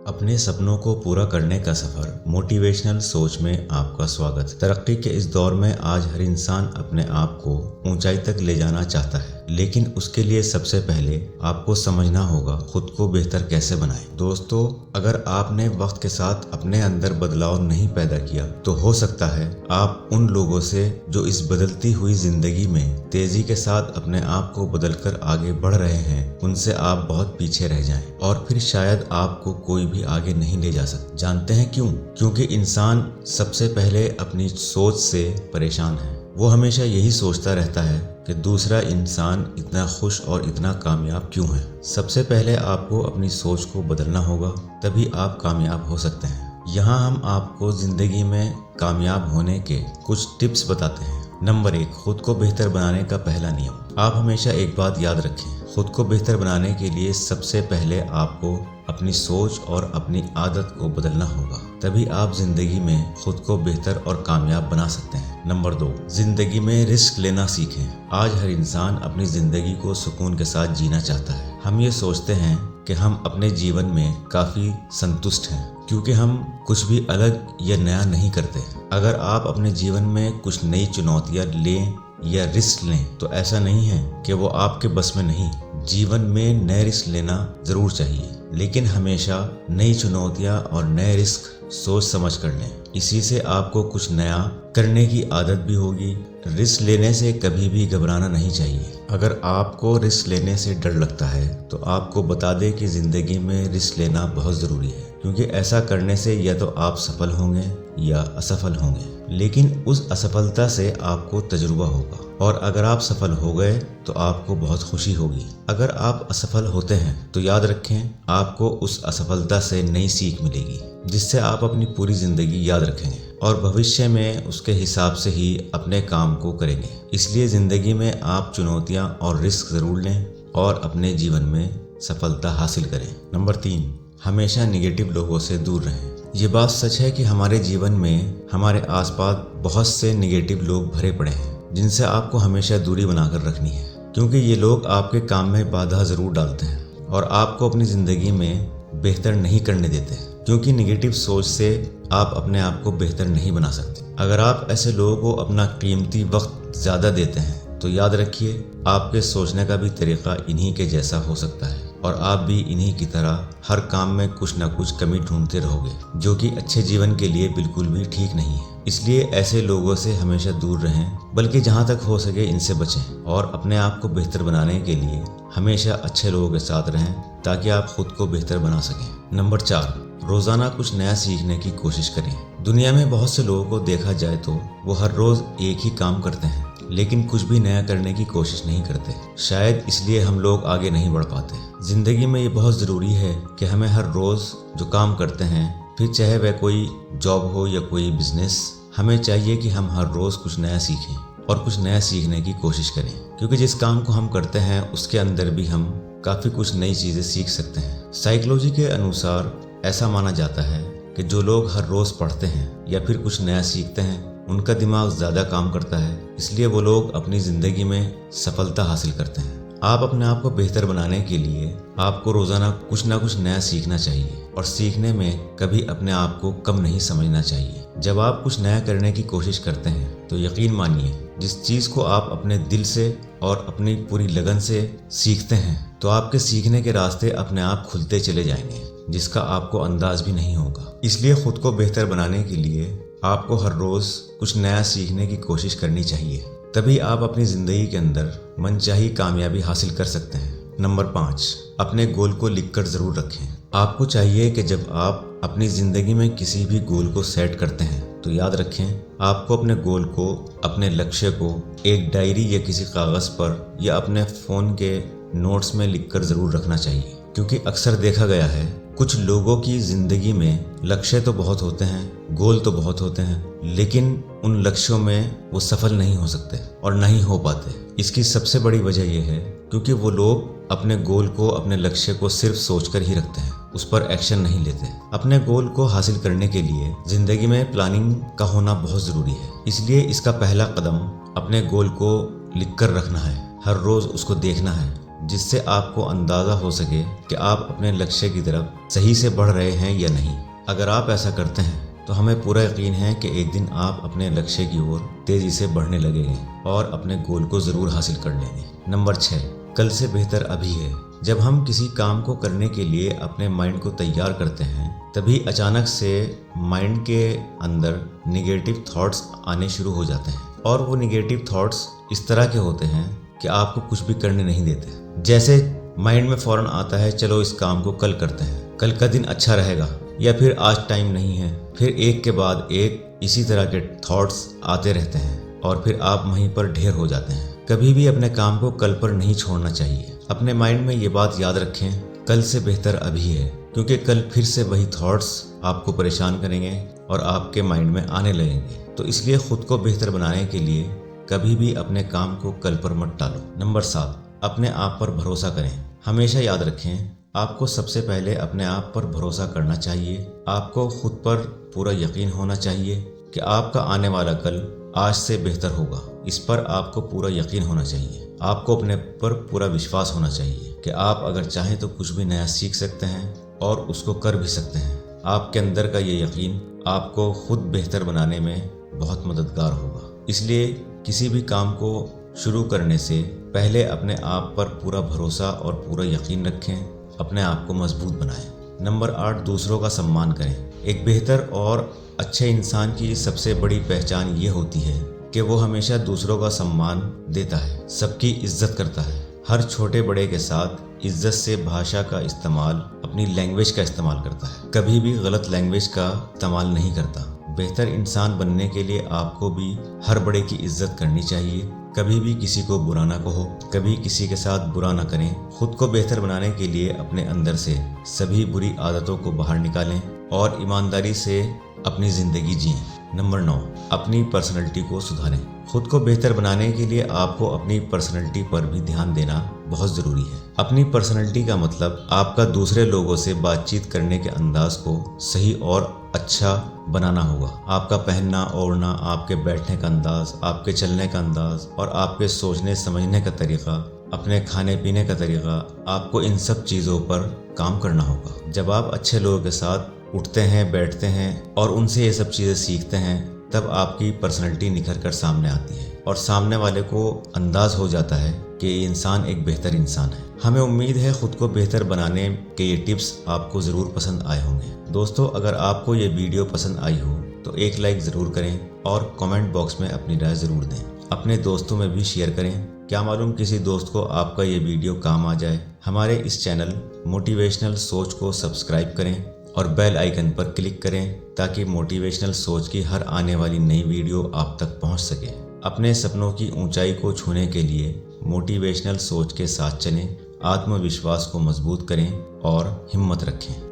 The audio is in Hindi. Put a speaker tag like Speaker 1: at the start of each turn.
Speaker 1: अपने सपनों को पूरा करने का सफ़र मोटिवेशनल सोच में आपका स्वागत। तरक्की के इस दौर में आज हर इंसान अपने आप को ऊंचाई तक ले जाना चाहता है, लेकिन उसके लिए सबसे पहले आपको समझना होगा खुद को बेहतर कैसे बनाएं। दोस्तों, अगर आपने वक्त के साथ अपने अंदर बदलाव नहीं पैदा किया तो हो सकता है आप उन लोगों से जो इस बदलती हुई जिंदगी में तेजी के साथ अपने आप को बदलकर आगे बढ़ रहे हैं, उनसे आप बहुत पीछे रह जाएं और फिर शायद आपको कोई भी आगे नहीं ले जा सकता। जानते हैं क्यों? क्योंकि इंसान सबसे पहले अपनी सोच से परेशान है। वो हमेशा यही सोचता रहता है कि दूसरा इंसान इतना खुश और इतना कामयाब क्यों है। सबसे पहले आपको अपनी सोच को बदलना होगा, तभी आप कामयाब हो सकते हैं। यहाँ हम आपको जिंदगी में कामयाब होने के कुछ टिप्स बताते हैं। नंबर 1, खुद को बेहतर बनाने का पहला नियम। आप हमेशा एक बात याद रखें, खुद को बेहतर बनाने के लिए सबसे पहले आपको अपनी सोच और अपनी आदत को बदलना होगा, तभी आप जिंदगी में खुद को बेहतर और कामयाब बना सकते हैं। नंबर 2, जिंदगी में रिस्क लेना सीखें। आज हर इंसान अपनी जिंदगी को सुकून के साथ जीना चाहता है। हम ये सोचते हैं कि हम अपने जीवन में काफी संतुष्ट हैं क्योंकि हम कुछ भी अलग या नया नहीं करते। अगर आप अपने जीवन में कुछ नई चुनौतियां लें या रिस्क लें तो ऐसा नहीं है कि वो आपके बस में नहीं। जीवन में नए रिस्क लेना जरूर चाहिए, लेकिन हमेशा नई चुनौतियां और नए रिस्क सोच समझ कर लें। इसी से आपको कुछ नया करने की आदत भी होगी। रिस्क लेने से कभी भी घबराना नहीं चाहिए। अगर आपको रिस्क लेने से डर लगता है तो आपको बता दें कि जिंदगी में रिस्क लेना बहुत ज़रूरी है, क्योंकि ऐसा करने से या तो आप सफल होंगे या असफल होंगे, लेकिन उस असफलता से आपको तजुर्बा होगा। और अगर आप सफल हो गए तो आपको बहुत खुशी होगी। अगर आप असफल होते हैं तो याद रखें, आपको उस असफलता से नई सीख मिलेगी, जिससे आप अपनी पूरी ज़िंदगी याद रखेंगे और भविष्य में उसके हिसाब से ही अपने काम को करेंगे। इसलिए ज़िंदगी में आप चुनौतियाँ और रिस्क ज़रूर लें और अपने जीवन में सफलता हासिल करें। नंबर 3, हमेशा निगेटिव लोगों से दूर रहें। ये बात सच है कि हमारे जीवन में हमारे आसपास बहुत से निगेटिव लोग भरे पड़े हैं, जिनसे आपको हमेशा दूरी बनाकर रखनी है, क्योंकि ये लोग आपके काम में बाधा ज़रूर डालते हैं और आपको अपनी ज़िंदगी में बेहतर नहीं करने देते, क्योंकि निगेटिव सोच से आप अपने आप को बेहतर नहीं बना सकते। अगर आप ऐसे लोगों को अपना कीमती वक्त ज़्यादा देते हैं तो याद रखिए, आपके सोचने का भी तरीका इन्हीं के जैसा हो सकता है और आप भी इन्हीं की तरह हर काम में कुछ न कुछ कमी ढूंढते रहोगे, जो कि अच्छे जीवन के लिए बिल्कुल भी ठीक नहीं है। इसलिए ऐसे लोगों से हमेशा दूर रहें, बल्कि जहां तक हो सके इनसे बचें और अपने आप को बेहतर बनाने के लिए हमेशा अच्छे लोगों के साथ रहें, ताकि आप खुद को बेहतर बना सकें। नंबर 4, रोज़ाना कुछ नया सीखने की कोशिश करें। दुनिया में बहुत से लोगों को देखा जाए तो वो हर रोज़ एक ही काम करते हैं, लेकिन कुछ भी नया करने की कोशिश नहीं करते। शायद इसलिए हम लोग आगे नहीं बढ़ पाते। जिंदगी में ये बहुत ज़रूरी है कि हमें हर रोज़ जो काम करते हैं, फिर चाहे वह कोई जॉब हो या कोई बिजनेस, हमें चाहिए कि हम हर रोज़ कुछ नया सीखें और कुछ नया सीखने की कोशिश करें, क्योंकि जिस काम को हम करते हैं उसके अंदर भी हम काफ़ी कुछ नई चीज़ें सीख सकते हैं। साइकोलॉजी के अनुसार ऐसा माना जाता है कि जो लोग हर रोज़ पढ़ते हैं या फिर कुछ नया सीखते हैं, उनका दिमाग ज़्यादा काम करता है, इसलिए वो लोग अपनी ज़िंदगी में सफलता हासिल करते हैं। आप अपने आप को बेहतर बनाने के लिए आपको रोज़ाना कुछ ना कुछ नया सीखना चाहिए और सीखने में कभी अपने आप को कम नहीं समझना चाहिए। जब आप कुछ नया करने की कोशिश करते हैं तो यकीन मानिए, जिस चीज़ को आप अपने दिल से और अपनी पूरी लगन से सीखते हैं तो आपके सीखने के रास्ते अपने आप खुलते चले जाएंगे, जिसका आपको अंदाज भी नहीं होगा। इसलिए खुद को बेहतर बनाने के लिए आपको हर रोज़ कुछ नया सीखने की कोशिश करनी चाहिए, तभी आप अपनी ज़िंदगी के अंदर मनचाही कामयाबी हासिल कर सकते हैं। नंबर 5, अपने गोल को लिखकर ज़रूर रखें। आपको चाहिए कि जब आप अपनी ज़िंदगी में किसी भी गोल को सेट करते हैं तो याद रखें, आपको अपने गोल को, अपने लक्ष्य को एक डायरी या किसी कागज़ पर या अपने फ़ोन के नोट्स में लिखकर ज़रूर रखना चाहिए, क्योंकि अक्सर देखा गया है कुछ लोगों की ज़िंदगी में लक्ष्य तो बहुत होते हैं, गोल तो बहुत होते हैं, लेकिन उन लक्ष्यों में वो सफल नहीं हो सकते और नहीं हो पाते। इसकी सबसे बड़ी वजह यह है क्योंकि वो लोग अपने गोल को, अपने लक्ष्य को सिर्फ सोचकर ही रखते हैं, उस पर एक्शन नहीं लेते। अपने गोल को हासिल करने के लिए ज़िंदगी में प्लानिंग का होना बहुत ज़रूरी है। इसलिए इसका पहला कदम अपने गोल को लिख कर रखना है, हर रोज़ उसको देखना है जिससे आपको अंदाज़ा हो सके कि आप अपने लक्ष्य की तरफ सही से बढ़ रहे हैं या नहीं। अगर आप ऐसा करते हैं तो हमें पूरा यकीन है कि एक दिन आप अपने लक्ष्य की ओर तेज़ी से बढ़ने लगेंगे और अपने गोल को ज़रूर हासिल कर लेंगे। नंबर 6, कल से बेहतर अभी है। जब हम किसी काम को करने के लिए अपने माइंड को तैयार करते हैं, तभी अचानक से माइंड के अंदर निगेटिव थॉट्स आने शुरू हो जाते हैं और वो निगेटिव थॉट्स इस तरह के होते हैं कि आपको कुछ भी करने नहीं देते। जैसे माइंड में फ़ौरन आता है, चलो इस काम को कल करते हैं, कल का दिन अच्छा रहेगा, या फिर आज टाइम नहीं है। फिर एक के बाद एक इसी तरह के थॉट्स आते रहते हैं और फिर आप वहीं पर ढेर हो जाते हैं। कभी भी अपने काम को कल पर नहीं छोड़ना चाहिए। अपने माइंड में ये बात याद रखें, कल से बेहतर अभी है, क्योंकि कल फिर से वही थॉट्स आपको परेशान करेंगे और आपके माइंड में आने लगेंगे। तो इसलिए खुद को बेहतर बनाने के लिए कभी भी अपने काम को कल पर मत टालो। नंबर 7, अपने आप पर भरोसा करें। हमेशा याद रखें, आपको सबसे पहले अपने आप पर भरोसा करना चाहिए। आपको खुद पर पूरा यकीन होना चाहिए कि आपका आने वाला कल आज से बेहतर होगा। इस पर आपको पूरा यकीन होना चाहिए। आपको अपने पर पूरा विश्वास होना चाहिए कि आप अगर चाहें तो कुछ भी नया सीख सकते हैं और उसको कर भी सकते हैं। आपके अंदर का ये यकीन आपको खुद बेहतर बनाने में बहुत मददगार होगा। इसलिए किसी भी काम को शुरू करने से पहले अपने आप पर पूरा भरोसा और पूरा यकीन रखें, अपने आप को मजबूत बनाएं। नंबर 8, दूसरों का सम्मान करें। एक बेहतर और अच्छे इंसान की सबसे बड़ी पहचान ये होती है कि वो हमेशा दूसरों का सम्मान देता है, सबकी इज्जत करता है, हर छोटे बड़े के साथ इज्जत से भाषा का इस्तेमाल, अपनी लैंग्वेज का इस्तेमाल करता है, कभी भी गलत लैंग्वेज का इस्तेमाल नहीं करता। बेहतर इंसान बनने के लिए आपको भी हर बड़े की इज्जत करनी चाहिए, कभी भी किसी को बुरा ना कहो, कभी किसी के साथ बुरा ना करें। खुद को बेहतर बनाने के लिए अपने अंदर से सभी बुरी आदतों को बाहर निकालें और ईमानदारी से अपनी ज़िंदगी जिएं। नंबर 9, अपनी पर्सनैलिटी को सुधारें। खुद को बेहतर बनाने के लिए आपको अपनी पर्सनैलिटी पर भी ध्यान देना बहुत ज़रूरी है। अपनी पर्सनैलिटी का मतलब आपका दूसरे लोगों से बातचीत करने के अंदाज को सही और अच्छा बनाना होगा। आपका पहनना ओढ़ना, आपके बैठने का अंदाज, आपके चलने का अंदाज और आपके सोचने समझने का तरीका, अपने खाने पीने का तरीका, आपको इन सब चीज़ों पर काम करना होगा। जब आप अच्छे लोगों के साथ उठते हैं, बैठते हैं और उनसे ये सब चीज़ें सीखते हैं, तब आपकी पर्सनैलिटी निखर कर सामने आती है और सामने वाले को अंदाज हो जाता है कि ये इंसान एक बेहतर इंसान है। हमें उम्मीद है खुद को बेहतर बनाने के ये टिप्स आपको ज़रूर पसंद आए होंगे। दोस्तों, अगर आपको ये वीडियो पसंद आई हो तो एक लाइक ज़रूर करें और कमेंट बॉक्स में अपनी राय ज़रूर दें। अपने दोस्तों में भी शेयर करें, क्या मालूम किसी दोस्त को आपका ये वीडियो काम आ जाए। हमारे इस चैनल मोटिवेशनल सोच को सब्सक्राइब करें और बेल आइकन पर क्लिक करें ताकि मोटिवेशनल सोच की हर आने वाली नई वीडियो आप तक पहुंच सके। अपने सपनों की ऊंचाई को छूने के लिए मोटिवेशनल सोच के साथ चलें, आत्मविश्वास को मजबूत करें और हिम्मत रखें।